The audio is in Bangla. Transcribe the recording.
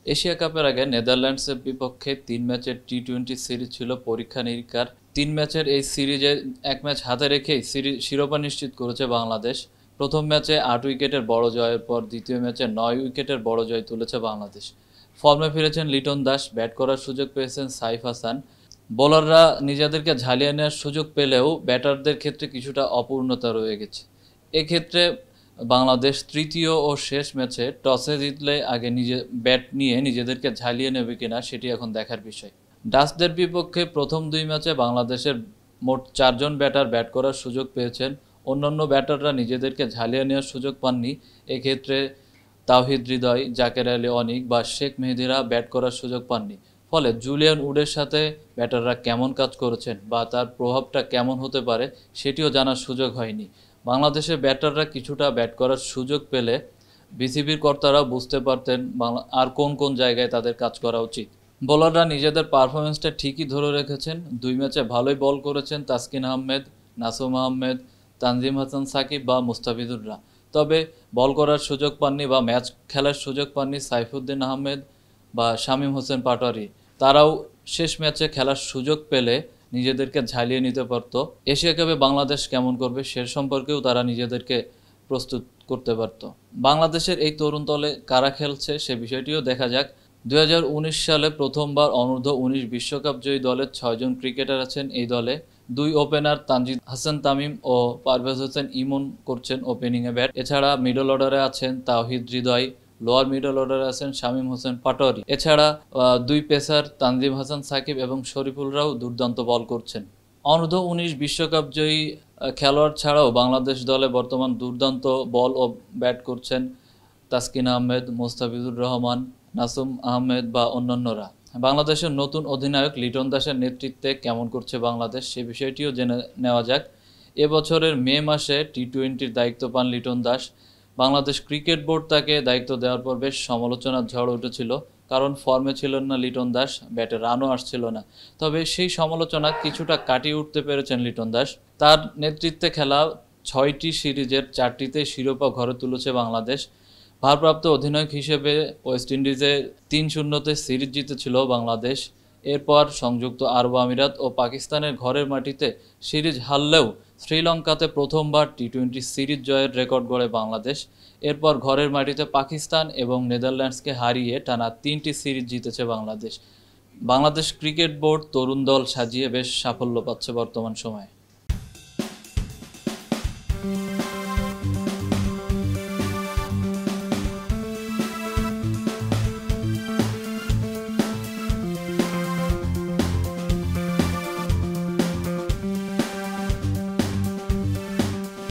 এশিয়া কাপের আগে নেদারল্যান্ডসের বিপক্ষে ৩ ম্যাচের টি-২০ সিরিজ ছিল পরীক্ষা-নিরীক্ষার। ৩ ম্যাচের এই সিরিজে ১ ম্যাচ হাতে রেখেই শিরোপা নিশ্চিত করেছে বাংলাদেশ। প্রথম ম্যাচে ৮ উইকেটের বড় জয়ের পর দ্বিতীয় ম্যাচে ৯ উইকেটের বড় জয় তুলেছে বাংলাদেশ। ফর্মে ফিরেছেন লিটন দাস, ব্যাট করার সুযোগ পেয়েছেন সাইফ হাসান। বোলাররা নিজেদেরকে ঝালিয়ে নেওয়ার সুযোগ পেলেও ব্যাটারদের ক্ষেত্রে কিছুটা অপূর্ণতা রয়ে গেছে। এক্ষেত্রে বাংলাদেশ তৃতীয় ও শেষ ম্যাচে টসে জিতলে আগে ব্যাট নিয়ে নিজেদেরকে ঝালিয়ে নেবে কিনা সেটি এখন দেখার বিষয়। ডাচদের বিপক্ষে প্রথম ২ ম্যাচে বাংলাদেশের মোট ৪ জন ব্যাটার ব্যাট করার সুযোগ পেয়েছেন। অন্যান্য ব্যাটাররা নিজেদেরকে ঝালিয়ে নেওয়ার সুযোগ পাননি। এক্ষেত্রে তাওহিদ হৃদয়, জাকের আলী অনিক বা শেখ মেহেদীরা ব্যাট করার সুযোগ পাননি। ফলে জুলিয়ান উডের সাথে ব্যাটাররা কেমন কাজ করেছেন বা তার প্রভাবটা কেমন হতে পারে সেটিও জানার সুযোগ হয়নি। বাংলাদেশের ব্যাটাররা কিছুটা ব্যাট করার সুযোগ পেলে বিসিবির কর্তারা বুঝতে পারতেন আর কোন কোন জায়গায় তাদের কাজ করা উচিত। বোলাররা নিজেদের পারফরমেন্সটা ঠিকই ধরে রেখেছেন। ২ ম্যাচে ভালোই বল করেছেন তাসকিন আহমেদ, নাসুম আহমেদ, তানজিম হাসান সাকিব বা মুস্তাফিজুররা। তবে বল করার সুযোগ পাননি বা ম্যাচ খেলার সুযোগ পাননি সাইফুদ্দিন আহমেদ বা শামীম হোসেন পাটোয়ারি। তারাও শেষ ম্যাচে খেলার সুযোগ পেলে নিজেদেরকে ঝালিয়ে নিতে পারত। এশিয়া কাপে বাংলাদেশ কেমন করবে সে সম্পর্কেও তারা নিজেদেরকে প্রস্তুত করতে পারত। বাংলাদেশের এই তরুণ দলে কারা খেলছে সে বিষয়টিও দেখা যাক। ২০১৯ সালে প্রথমবার অনূর্ধ্ব-১৯ বিশ্বকাপ জয়ী দলের ৬ জন ক্রিকেটার আছেন এই দলে। ২ ওপেনার তানজিদ হাসান তামিম ও পারভেজ হোসেন ইমন করছেন ওপেনিংয়ে ব্যাট। এছাড়া মিডল অর্ডারে আছেন তাওহিদ হৃদয়, লোয়ার মিডল অর্ডারে আছেন শামীম হোসেন পাটোয়ারি। এছাড়া ২ পেসার তানজিম হাসান সাকিব এবং শরীফুলরাও দুর্দান্ত বল করছেন। অনূর্ধ্ব-১৯ বিশ্বকাপ জয়ী খেলোয়াড় ছাড়াও বাংলাদেশ দলে বর্তমান দুর্দান্ত বল ও ব্যাট করছেন তাসকিন আহমেদ, মোস্তাফিজুর রহমান, নাসুম আহমেদ বা অন্যান্যরা। বাংলাদেশের নতুন অধিনায়ক লিটন দাসের নেতৃত্বে কেমন করছে বাংলাদেশ সে বিষয়টিও জেনে নেওয়া যাক। এবছরের মে মাসে টি-২০-র দায়িত্ব পান লিটন দাস। বাংলাদেশ ক্রিকেট বোর্ড তাকে দায়িত্ব দেওয়ার পর বেশ সমালোচনার ঝড় উঠেছিল, কারণ ফর্মে ছিলেন না লিটন দাস, ব্যাটে রানও আসছিল না। তবে সেই সমালোচনা কিছুটা কাটিয়ে উঠতে পেরেছেন লিটন দাস। তার নেতৃত্বে খেলা ৬টি সিরিজের ৪টিতেই শিরোপা ঘরে তুলেছে বাংলাদেশ। ভারপ্রাপ্ত অধিনায়ক হিসেবে ওয়েস্ট ইন্ডিজে ৩-০তে সিরিজ জিতেছিল বাংলাদেশ। এরপর সংযুক্ত আরব আমিরাত ও পাকিস্তানের ঘরের মাটিতে সিরিজ হারলেও শ্রীলঙ্কাতে প্রথমবার টি-২০ সিরিজ জয়ের রেকর্ড গড়ে বাংলাদেশ। এরপর ঘরের মাটিতে পাকিস্তান এবং নেদারল্যান্ডসকে হারিয়ে টানা ৩টি সিরিজ জিতেছে বাংলাদেশ। বাংলাদেশ ক্রিকেট বোর্ড তরুণ দল সাজিয়ে বেশ সাফল্য পাচ্ছে বর্তমান সময়ে।